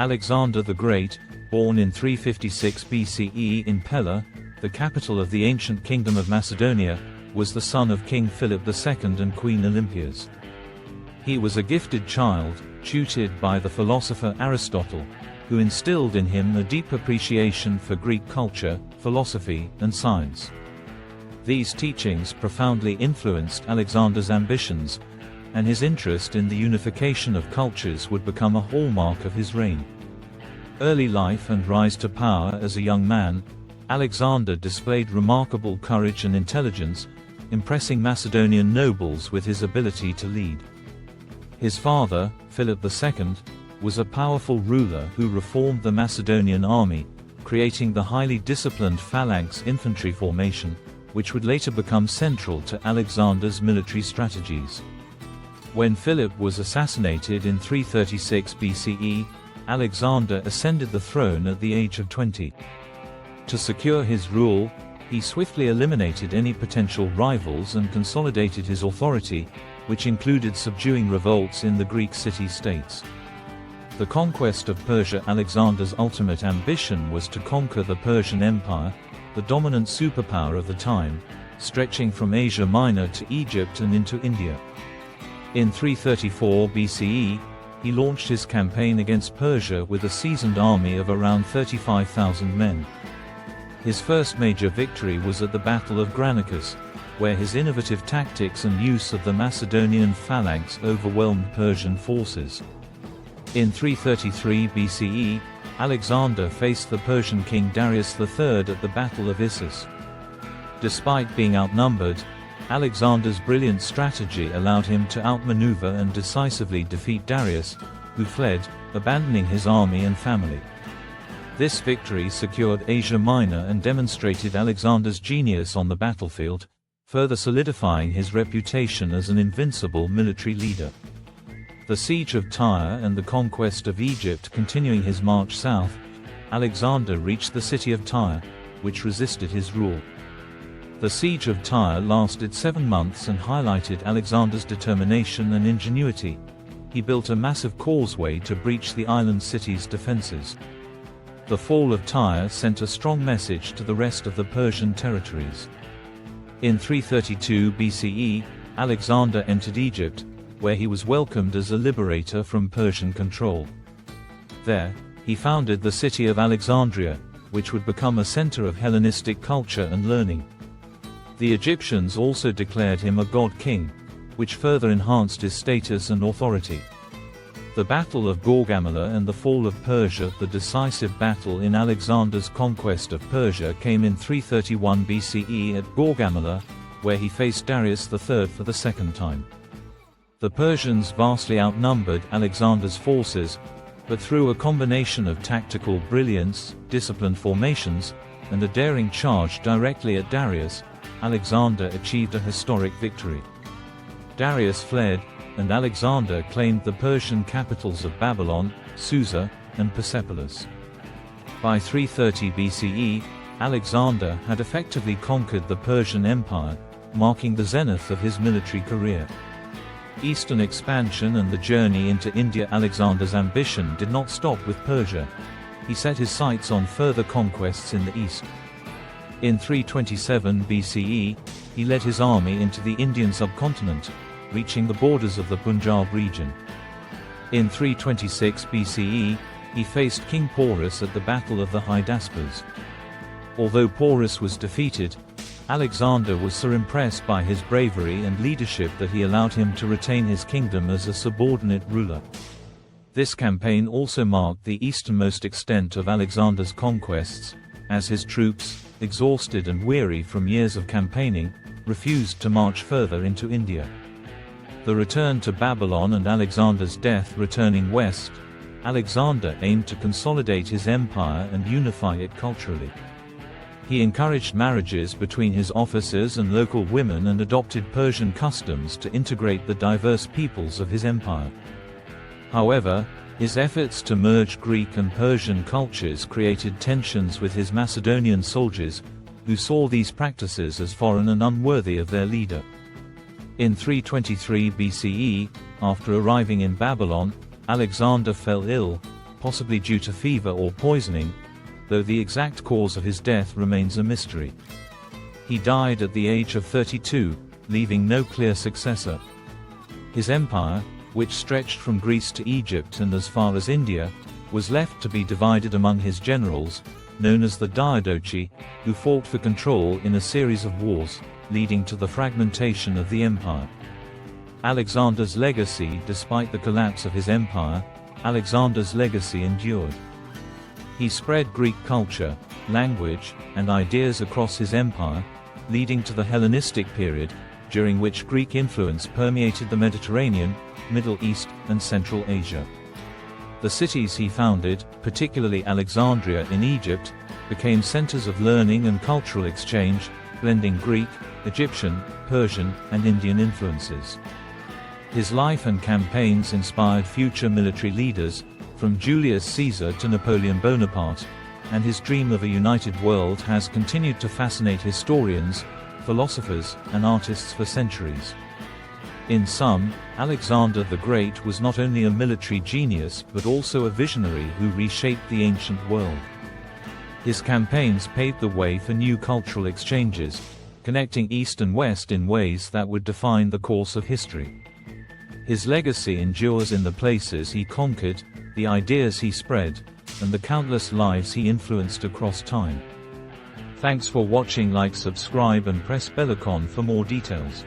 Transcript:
Alexander the Great, born in 356 BCE in Pella, the capital of the ancient kingdom of Macedonia, was the son of King Philip II and Queen Olympias. He was a gifted child, tutored by the philosopher Aristotle, who instilled in him a deep appreciation for Greek culture, philosophy, and science. These teachings profoundly influenced Alexander's ambitions, and his interest in the unification of cultures would become a hallmark of his reign. Early life and rise to power. As a young man, Alexander displayed remarkable courage and intelligence, impressing Macedonian nobles with his ability to lead. His father, Philip II, was a powerful ruler who reformed the Macedonian army, creating the highly disciplined phalanx infantry formation, which would later become central to Alexander's military strategies. When Philip was assassinated in 336 BCE, Alexander ascended the throne at the age of 20. To secure his rule, he swiftly eliminated any potential rivals and consolidated his authority, which included subduing revolts in the Greek city-states. The conquest of Persia. Alexander's ultimate ambition was to conquer the Persian Empire, the dominant superpower of the time, stretching from Asia Minor to Egypt and into India. In 334 BCE, he launched his campaign against Persia with a seasoned army of around 35,000 men. His first major victory was at the Battle of Granicus, where his innovative tactics and use of the Macedonian phalanx overwhelmed Persian forces. In 333 BCE, Alexander faced the Persian king Darius III at the Battle of Issus. Despite being outnumbered, Alexander's brilliant strategy allowed him to outmaneuver and decisively defeat Darius, who fled, abandoning his army and family. This victory secured Asia Minor and demonstrated Alexander's genius on the battlefield, further solidifying his reputation as an invincible military leader. The siege of Tyre and the conquest of Egypt. Continuing his march south, Alexander reached the city of Tyre, which resisted his rule. The siege of Tyre lasted 7 months and highlighted Alexander's determination and ingenuity. He built a massive causeway to breach the island city's defenses. The fall of Tyre sent a strong message to the rest of the Persian territories. In 332 BCE, Alexander entered Egypt, where he was welcomed as a liberator from Persian control. There, he founded the city of Alexandria, which would become a center of Hellenistic culture and learning. The Egyptians also declared him a god-king, which further enhanced his status and authority. The Battle of Gaugamela and the fall of Persia. The decisive battle in Alexander's conquest of Persia came in 331 BCE at Gaugamela, where he faced Darius III for the second time. The Persians vastly outnumbered Alexander's forces, but through a combination of tactical brilliance, disciplined formations, and a daring charge directly at Darius, Alexander achieved a historic victory. Darius fled, and Alexander claimed the Persian capitals of Babylon, Susa, and Persepolis. By 330 BCE, Alexander had effectively conquered the Persian Empire, marking the zenith of his military career. Eastern expansion and the journey into India. Alexander's ambition did not stop with Persia. He set his sights on further conquests in the east. In 327 BCE, he led his army into the Indian subcontinent, reaching the borders of the Punjab region. In 326 BCE, he faced King Porus at the Battle of the Hydaspes. Although Porus was defeated, Alexander was so impressed by his bravery and leadership that he allowed him to retain his kingdom as a subordinate ruler. This campaign also marked the easternmost extent of Alexander's conquests, as his troops, exhausted and weary from years of campaigning, refused to march further into India. The return to Babylon and Alexander's death. Returning west, Alexander aimed to consolidate his empire and unify it culturally. He encouraged marriages between his officers and local women and adopted Persian customs to integrate the diverse peoples of his empire. However, his efforts to merge Greek and Persian cultures created tensions with his Macedonian soldiers, who saw these practices as foreign and unworthy of their leader. In 323 BCE, after arriving in Babylon, Alexander fell ill, possibly due to fever or poisoning, though the exact cause of his death remains a mystery. He died at the age of 32, leaving no clear successor. His empire, which stretched from Greece to Egypt and as far as India, was left to be divided among his generals, known as the Diadochi, who fought for control in a series of wars, leading to the fragmentation of the empire. Alexander's legacy. Despite the collapse of his empire, Alexander's legacy endured. He spread Greek culture, language, and ideas across his empire, leading to the Hellenistic period, during which Greek influence permeated the Mediterranean, Middle East, and Central Asia. The cities he founded, particularly Alexandria in Egypt, became centers of learning and cultural exchange, blending Greek, Egyptian, Persian, and Indian influences. His life and campaigns inspired future military leaders, from Julius Caesar to Napoleon Bonaparte, and his dream of a united world has continued to fascinate historians, philosophers, and artists for centuries. In sum, Alexander the Great was not only a military genius but also a visionary who reshaped the ancient world. His campaigns paved the way for new cultural exchanges, connecting East and West in ways that would define the course of history. His legacy endures in the places he conquered, the ideas he spread, and the countless lives he influenced across time. Thanks for watching. Like, subscribe and press bell icon for more details.